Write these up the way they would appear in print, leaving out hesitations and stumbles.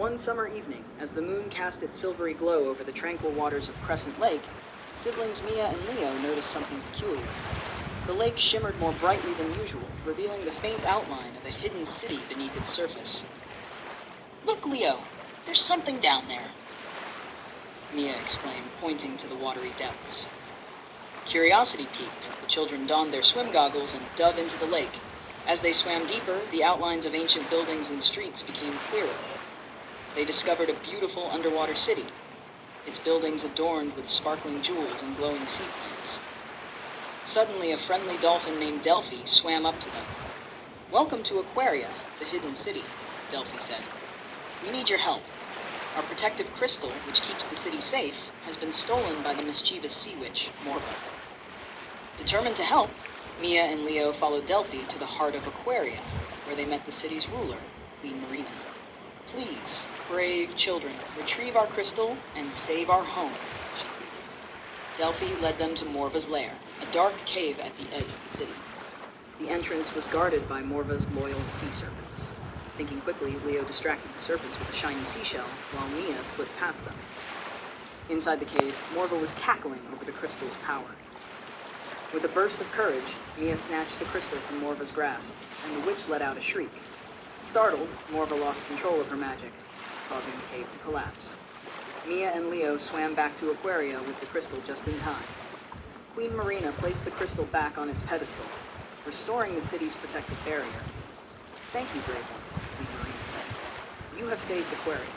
One summer evening, as the moon cast its silvery glow over the tranquil waters of Crescent Lake, siblings Mia and Leo noticed something peculiar. The lake shimmered more brightly than usual, revealing the faint outline of a hidden city beneath its surface. "Look, Leo! There's something down there!" Mia exclaimed, pointing to the watery depths. Curiosity piqued, the children donned their swim goggles and dove into the lake. As they swam deeper, the outlines of ancient buildings and streets became clearer. They discovered a beautiful underwater city, its buildings adorned with sparkling jewels and glowing sea plants. Suddenly, a friendly dolphin named Delphie swam up to them. "Welcome to Aquaria, the hidden city," Delphie said. "We need your help. Our protective crystal, which keeps the city safe, has been stolen by the mischievous sea witch, Morva." Determined to help, Mia and Leo followed Delphie to the heart of Aquaria, where they met the city's ruler, Queen Marina. "Please, brave children, retrieve our crystal and save our home," she pleaded. Delphie led them to Morva's lair, a dark cave at the edge of the city. The entrance was guarded by Morva's loyal sea serpents. Thinking quickly, Leo distracted the serpents with a shiny seashell, while Mia slipped past them. Inside the cave, Morva was cackling over the crystal's power. With a burst of courage, Mia snatched the crystal from Morva's grasp, and the witch let out a shriek. Startled, Morva lost control of her magic, causing the cave to collapse. Mia and Leo swam back to Aquaria with the crystal just in time. Queen Marina placed the crystal back on its pedestal, restoring the city's protective barrier. "Thank you, brave ones," Queen Marina said. "You have saved Aquaria."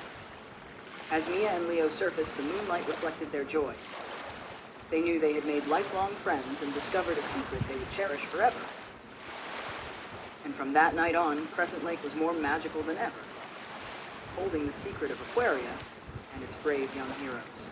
As Mia and Leo surfaced, the moonlight reflected their joy. They knew they had made lifelong friends and discovered a secret they would cherish forever. And from that night on, Crescent Lake was more magical than ever, holding the secret of Aquaria and its brave young heroes.